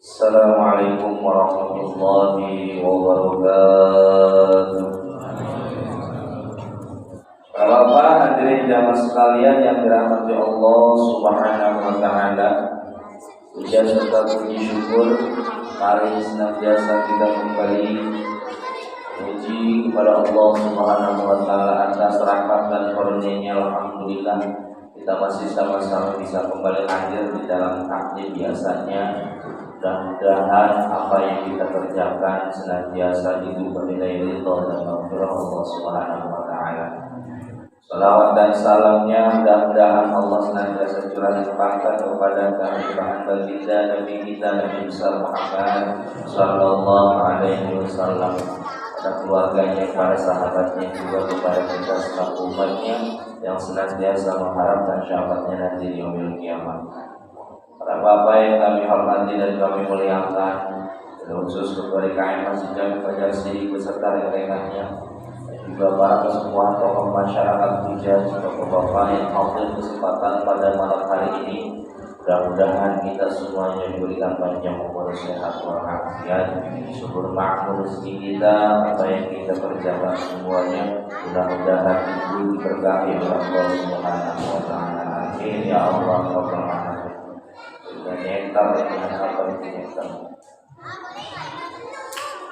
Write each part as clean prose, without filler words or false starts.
Assalamualaikum warahmatullahi wabarakatuh. Bapak hadirin jamaah sekalian yang dirahmati Allah Subhanahu wa taala. Puja serta puji syukur mari senantiasa kita kembali puji kepada Allah Subhanahu wa taala atas rahmat dan karunia-Nya. Alhamdulillah kita masih sama-sama bisa kembali hadir di dalam takdir biasanya. Mudah-mudahan apa yang kita kerjakan senantiasa itu bernilai ridho dan maghfirah Allah Subhanahu wa taala. Salawat dan salamnya mudah-mudahan Allah senantiasa curahkan kepada kehadiran baginda Nabi kita Nabi besar Muhammad sallallahu alaihi wasallam, pada keluarganya, para sahabatnya, juga kepada kita selaku umatnya yang senantiasa mengharapkan syafaatnya nanti di yaumil kiamat. Para bapak yang kami hormati dan kami muliakan, khusus kepada KM Masjid Jami Fajar Sidik beserta rekan-rekannya, dan juga para kesepuhan tokoh masyarakat Hujah, tokoh bapak yang hadir kesempatan pada malam hari ini. Mudah-mudahan kita semuanya diberikan panjang umur, sehat walafiat, syukur makmur rezeki kita, apa yang kita kerjakan semuanya mudah-mudahan itu diberkahi oleh Allah Subhanahu wa taala. Amin ya Allah rabbal alamin. Dan nyekar dengan apa itu nyekar?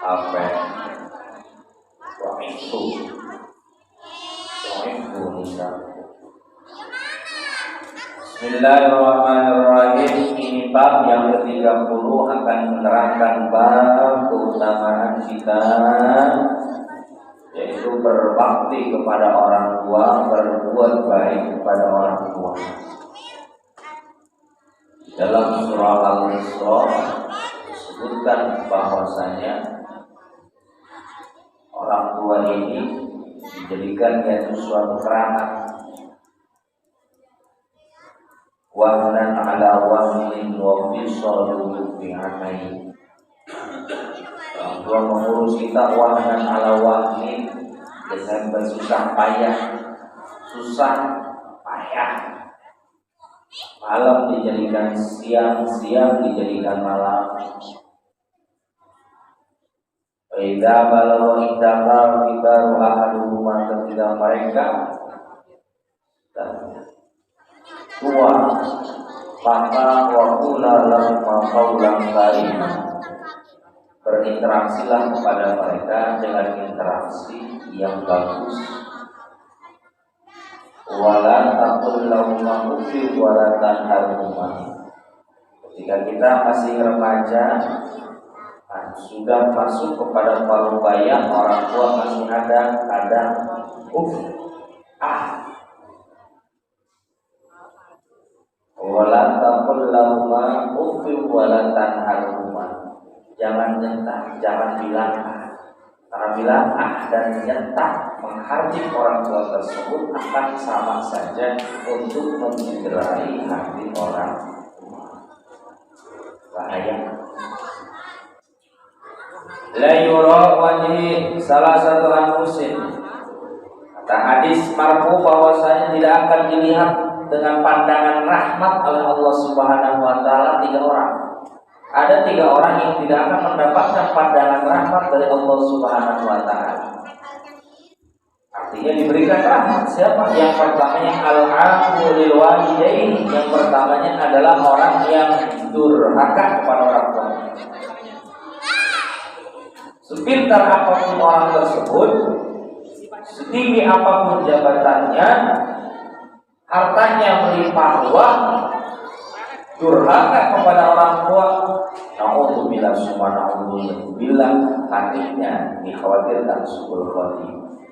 Apa? Wah itu Nisa. Bismillahirrahmanirrahim. Ini bab yang ke-30 akan menerangkan bab keutamaan kita, yaitu berbakti kepada orang tua, berbuat baik kepada orang tua. Dalam surah Al-Isra disebutkan bahwasanya orang tua ini dijadikan yaitu suatu keramat, wahnan ala wahnin wa fisalun fi amain. Orang tua mengurus kita wahnan ala wahnin, dengan bersusah payah, susah payah. Malam dijadikan siang, siang dijadikan malam. Idza balagha indaka kibaru ahaduhuma, ketika mereka tua, maka waqula lahum qawlan karima, berinteraksilah kepada mereka dengan interaksi yang bagus. Wala taqul lahum uffin wala tanharhuma. Ketika kita masih remaja, sudah masuk kepada parubaya, orang tua masih ada wala taqul lahum uffin wala tanharhuma. Jangan nyentak, jangan bilang karena bilang dan nyentak menghardik orang tua tersebut akan sama saja untuk mencederai hati orang tua. Bahaya. La yura wajhi salah satu anfusin. Kata hadis marfu bahwasanya tidak akan dilihat dengan pandangan rahmat oleh Allah Subhanahu wa taala 3 orang. Ada 3 orang yang tidak akan mendapatkan pandangan rahmat dari Allah Subhanahu wa taala. Artinya diberikan rahmat siapa? Yang pertamanya al-aqu lil walidain, yang pertamanya adalah orang yang durhaka kepada orang tua. Sepintar apapun orang tersebut, setinggi apapun jabatannya, hartanya melimpah ruah, durhaka kepada orang tua, na'udzubillah summa na'udzubillah, hatinya dikhawatirkan suul khotimah.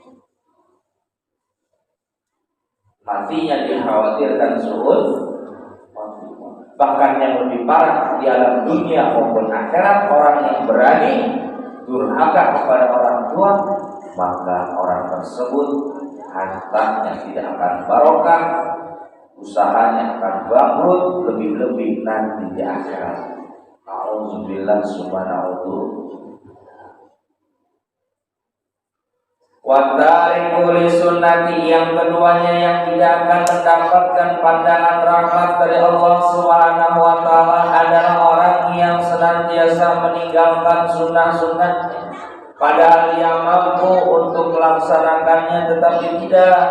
Hatinya dikhawatirkan suul khotimah. Bahkan yang lebih parah di alam dunia maupun akhirat, orang yang berani durhaka kepada orang tua, maka orang tersebut hartanya tidak akan barokah, usahanya akan bangkrut, lebih-lebih nanti di akhirat. A'udzubillah subhanahu. Watariku li sunnati, yang keduanya yang tidak akan mendapatkan pandangan rahmat dari Allah Subhanahu wa taala adalah orang orang yang senantiasa meninggalkan sunnah-sunnahnya, padahal dia mampu untuk melaksanakannya tetapi tidak.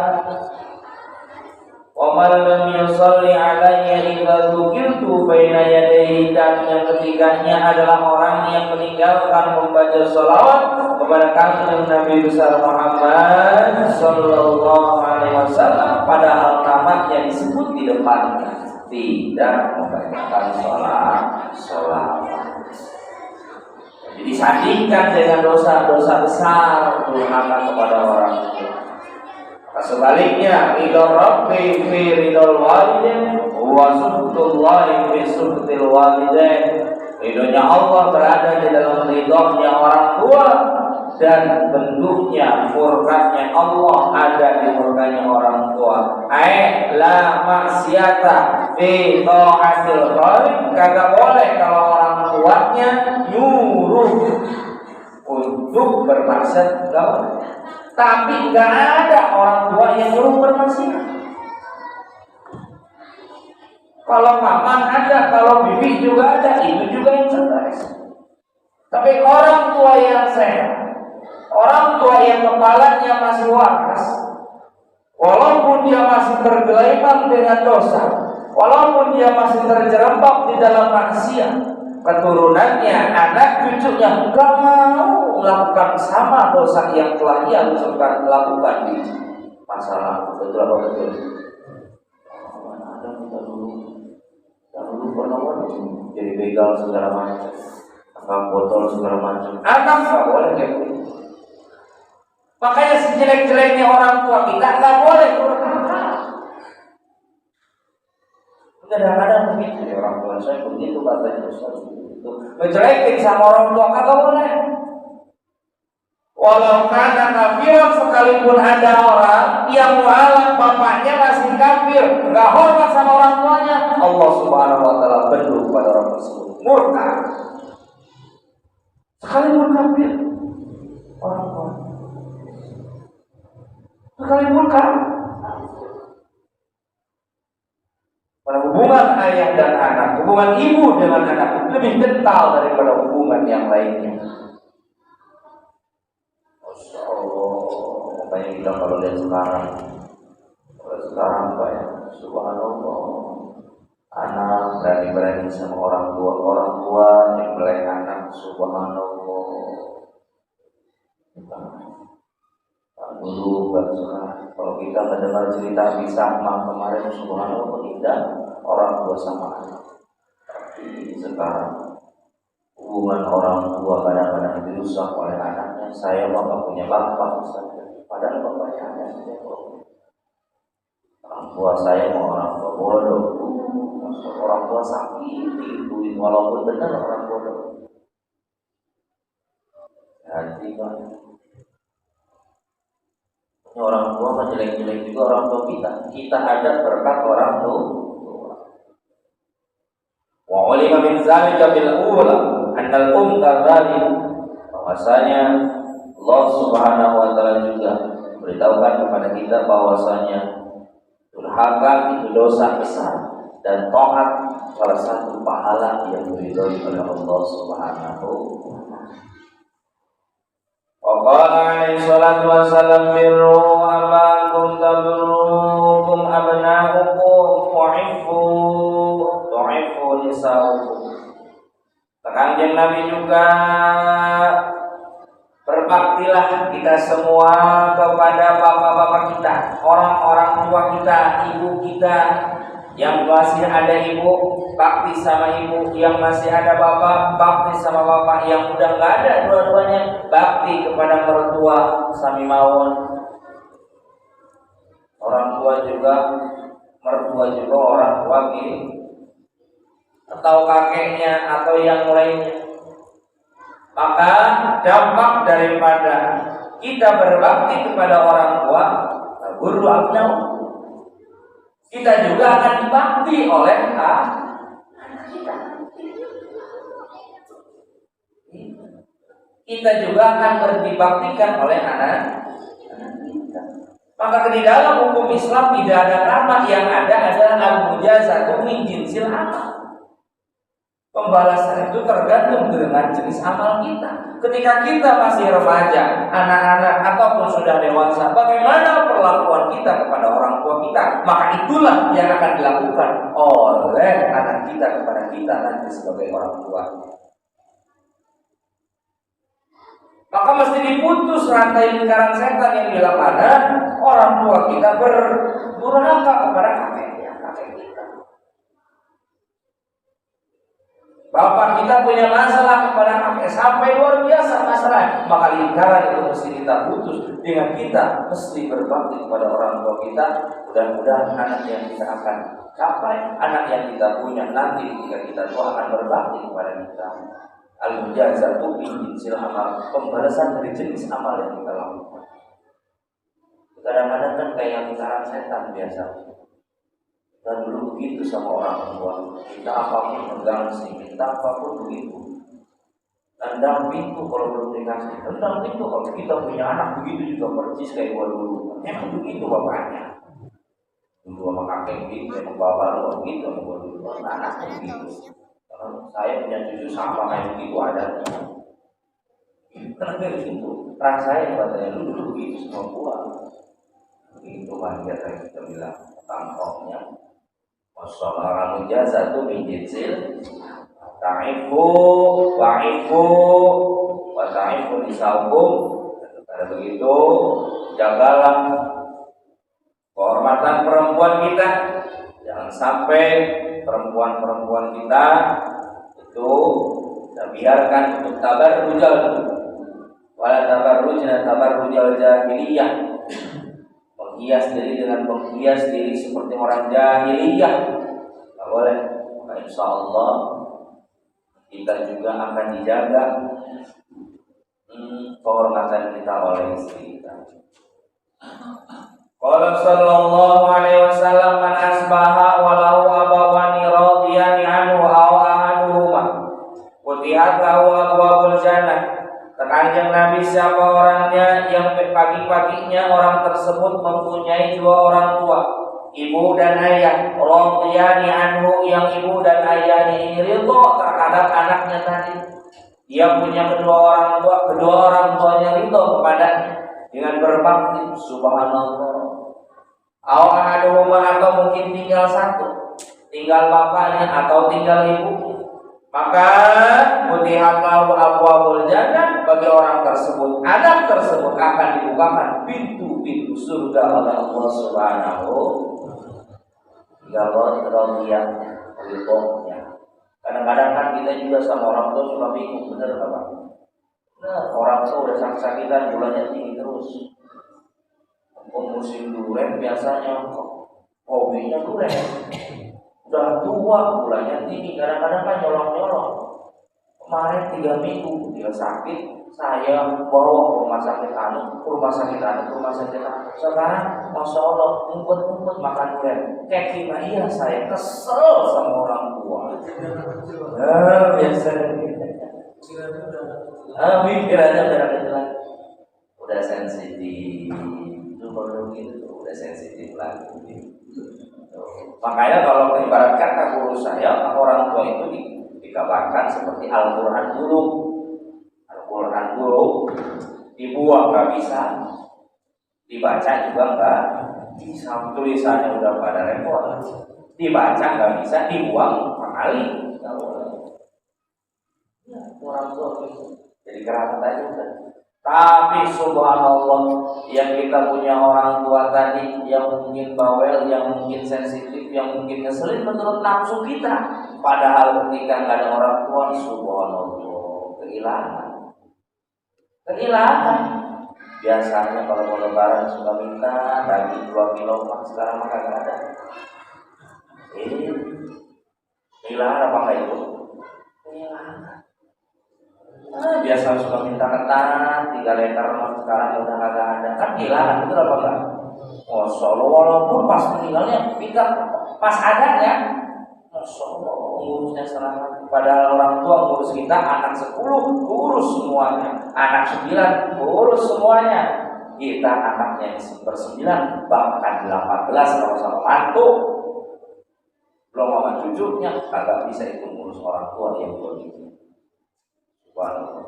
Wa man lam yusalli alayya illa dzukirtu baina yadayhi, dan yang ketiganya adalah orang yang meninggalkan membaca shalawat kepada kanjeng Nabi besar Muhammad sallallahu alaihi wasallam, padahal namanya disebut di depannya, tidak membacakan shalawat. Jadi disandingkan dengan dosa-dosa besar durhaka kepada orang tua. Sebaliknya, ridho Rabbi fi ridhol walidain wa suhtullahi fi suhtil walidain. Ridhonya Allah berada di dalam ridhonya orang tua, dan bentuknya murkanya Allah ada di murkanya orang tua. La maksiata fi ta'atil khaliq, kagak boleh kalau orang tuanya nyuruh untuk bermaksiat, enggak boleh. Tapi nggak ada orang tua yang nyuruh bermaksiat. Kalau paman ada, kalau bibi juga ada, itu juga yang stres. Tapi orang tua yang sehat, orang tua yang kepalanya masih waras, walaupun dia masih bergelimang dengan dosa, walaupun dia masih terjerembab di dalam maksiat, keturunannya, anak cucunya nggak mau melakukan sama dosa yang telah ia lakukan di masa lalu. Betul apa betul? Ada kita dulu pernah jadi begal segala macam, angkat botol segala macam. Anak nggak boleh kayak gitu. Makanya sejelek-jeleknya orang tua kita nggak boleh durhaka. Kadang-kadang begitu ya, orang tua saya begitu katanya, itu ngejelekin sama orang tua kagak boleh. Walau kana kafiran, sekalipun ada orang yang mualaf bapaknya masih kafir, enggak hormat sama orang tuanya, Allah Subhanahu wa taala bendu pada orang tersebut, murka. Sekalipun kafir orang tua, sekalipun kafir. Pada hubungan ayah dan anak, hubungan ibu dengan anak lebih kental daripada hubungan yang lainnya. Masya Allah, makanya kita kalau lihat sekarang Pak ya, subhanallah, anak berani sama orang tua nyembelih anak, subhanallah. Dulu sekarang, kalau kita mendengar cerita kisah kemarin, subhanallah, indah orang tua sama anak. Tapi sekarang hubungan orang tua kadang-kadang dirusak oleh anaknya. Saya mah gak punya bapak, padahal bapaknya ada. Orang tua saya mau orang tua bodoh, orang tua sakit itu, walaupun benar orang bodoh. Hati Pak, orang tua mah jelek-jelek juga orang tua kita. Kita ada berkat orang tua. Wa ulima min zalika bil ula annal kadzalik, bahwasanya Allah Subhanahu wa taala juga beritahukan kepada kita bahwasanya durhaka itu dosa besar dan taat salah satu pahala yang diridhoi oleh Allah Subhanahu wa taala. Wa qala alaihi salatu wassalam birru ama kuntum tabrukum abna'ukum tu'ifu nisa'ukum. Kanjeng Nabi juga, berbaktilah kita semua kepada bapak-bapak kita, orang-orang tua kita, ibu kita. Yang masih ada ibu, bakti sama ibu. Yang masih ada bapak, bakti sama bapak. Yang udah nggak ada dua-duanya, bakti kepada mertua sami mawon. Orang tua juga, mertua juga orang tua gini, atau kakeknya atau yang lainnya. Maka dampak daripada kita berbakti kepada orang tua, guru abnau, kita juga akan dibakti oleh anak kita. Kita juga akan dibaktikan oleh anak kita. Maka di dalam hukum Islam tidak ada karma, yang ada adalah al-mujazatu min jinsil amal. Pembalasan itu tergantung dengan jenis amal kita. Ketika kita masih remaja, anak-anak ataupun sudah dewasa, bagaimana perlakuan kita kepada orang tua kita, maka itulah yang akan dilakukan oleh anak kita kepada kita nanti sebagai orang tua. Maka mesti diputus rantai lingkaran setan yang bila mana orang tua kita berdurhaka kepada kakek kita. Bapak kita punya masalah kepada kakek sampai luar biasa masalah, maka lingkaran itu mesti kita putus dengan kita mesti berbakti kepada orang tua kita. Mudah-mudahan anak yang kita akan capai, anak yang kita punya nanti ketika kita tua akan berbakti kepada kita. Al-mujazatu min jinsil amal, pembalasan dari jenis amal yang kita lakukan. Kadang-kadang kan kayak lingkaran setan biasa. Dan dulu begitu sama orang tua, kita apapun menggangsi, kita apapun begitu. Tendang pintu kalau belum dikasih, tendang pintu kalau kita punya anak begitu juga persis kayak gua dulu. Emang begitu bapaknya. Dulu sama kakek begitu, sama bapak lu begitu, sama gua dulu. Anaknya begitu. Saya punya cucu sama kayak begitu ada. Karena begitu, rasain katanya dulu begitu semua gua. Begitu banyak yang kita bilang tampaknya. Wassalamu jazatu min jinsil ta'ifu wa'ifu wa ta'ifu nisaukum. Karena begitu jagalah kehormatan perempuan kita, jangan sampai perempuan-perempuan kita itu kita biarkan untuk tabarrujal wala tabarrujal jahiliyah, menghias diri dengan menghias diri seperti orang jahiliyah. Tidak boleh. Maka insya Allah kita juga akan dijaga kehormatan kita oleh istri kita. Qala sallallahu alaihi wasallam man asbaha walau abawani radiyani anhu aw ahaduhuma futihat lahu abwabul jannah. Kanjeng Nabi, siapa orangnya yang pagi-paginya orang tersebut mempunyai dua orang tua, ibu dan ayah, radiyani anhu, yang ibu dan ayahnya ini ridho terhadap anaknya tadi. Dia punya kedua orang tuanya ridho kepadanya dengan berbakti, subhanallah. Awaduhuma, atau mungkin tinggal satu, tinggal bapaknya atau tinggal ibunya, maka mutihat lahu abwabul jannah, bagi orang tersebut, anak tersebut akan dibukakan pintu-pintu surga oleh Allah Subhanahu. Tinggal radiyahnya, ridhonya. Kadang-kadang kan kita juga sama orang tua suka bingung, benar nggak Pak? Nah, orang tua udah sakit-sakitan, gulanya tinggi terus. Musim duren biasanya hobinya duren, udah tua gulanya tinggi, kadang-kadang kan nyolong-nyolong. Kemarin 3 minggu dia sakit, saya bawa ke rumah sakit anu. Sekarang masya Allah ngumpet-ngumpet makan duren. Kayak gimana? Iya, saya kesel sama orang tua. Biasanya pikirannya udah sensitif. Kalau gitu udah sensitif lagi. Makanya kalau ibarat kata guru saya, orang tua itu dikabarkan seperti Al-Quran dulu. Al-Quran dulu dibuang nggak bisa, dibaca juga nggak bisa. Tulisannya udah pada repot, dibaca nggak bisa, dibuang kali. Orang tua itu jadi kerabat aja udah. Tapi subhanallah, yang kita punya orang tua tadi yang mungkin bawel, yang mungkin sensitif, yang mungkin ngeselin menurut nafsu kita, padahal ketika nggak ada orang tua, subhanallah, kehilangan. Biasanya kalau mau lebaran suka minta daging 2 kilo, sekarang mah nggak ada. Kehilangan apa nggak itu? Kehilangan. Biasa suka minta ketan 3 liter, sekarang udah kagak ada. Kan kehilangan, betul apa enggak? Masya Allah, walaupun pas meninggalnya minta pas ada ya, Masya Allah, ngurusnya selamat. Padahal orang tua ngurus kita, anak 10 urus semuanya, anak 9 urus semuanya. Kita anaknya yang 9, bahkan 18 kalau sama mantu. Belum sama cucunya, kagak bisa itu ngurus orang tua yang begitu. Subhanallah.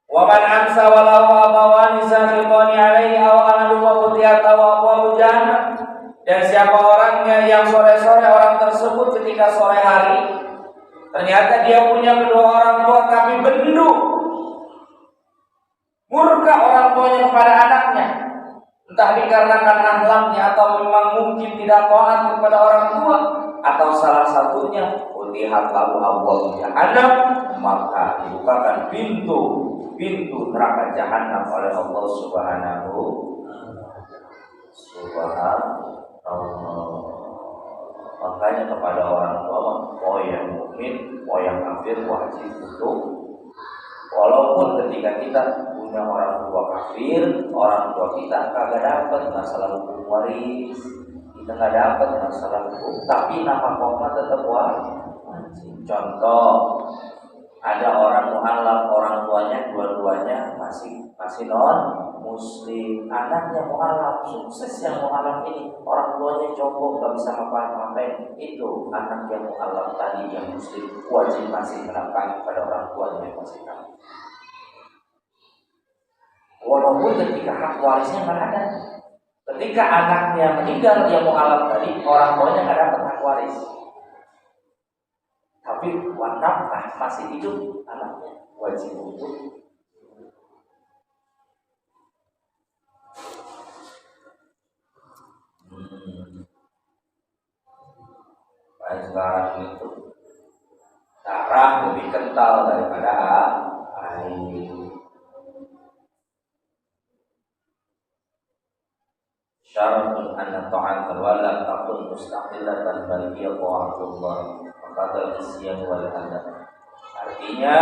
Wa man amsa walau abawani sakhitani alaihi aw ahadu wa qutiyata wa abwabu jahannam. Dan siapa orangnya yang sore-sore orang tersebut ketika sore hari ternyata dia punya kedua orang tua tapi bendu, murka orang tuanya kepada anaknya, entah dikarenakan akhlaknya atau memang mungkin tidak taat kepada orang tua, atau salah satunya utihat lahu abwabu jahannam, maka dibukakan pintu neraka jahanam oleh Allah Subhanahu. Makanya kepada orang tua yang mukmin, yang kafir wajib untuk, walaupun ketika kita punya orang tua kafir, orang tua kita kagak dapat masalah hukum waris, kita nggak dapat masalah hukum, tapi nama koma tetap wajib. Contoh, ada orang mu'alaf, orang tuanya dua-duanya masih non muslim, anaknya mu'alaf, sukses yang mu'alaf ini, orang tuanya jongkok gak bisa ngapain-ngapain, itu anak yang mu'alaf tadi yang muslim wajib masih menafkahi pada orang tuanya yang masih kafir. Walaupun ketika hak warisnya nggak ada, ketika anaknya meninggal yang mu'alaf tadi, orang tuanya nggak dapat hak waris, tapi nafkah masih hidup, anaknya wajib untuk. Sekarang itu darah lebih kental daripada air. Syaratun anna ta'atul walad takun mustaqillatan bal hiya ta'atullah maqadal isyan wal adab. Artinya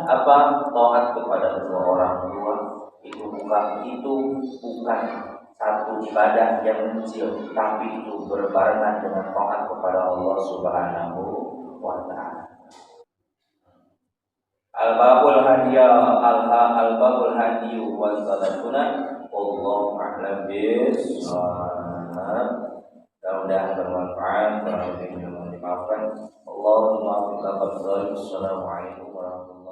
apa? Taat kepada kedua orang tua itu bukan satu ibadah yang kecil, tapi itu berbarengan dengan taat kepada Allah Subhanahu wa ta'ala. Al-babul hadiya al-babul hadiyu wal sadaquna wallahu a'lam bis-shawab. Mudah-mudahan bermanfaat, kurang lebihnya mohon dimaafkan. Allahumma Assalamualaikum warahmatullahi wabarakatuh.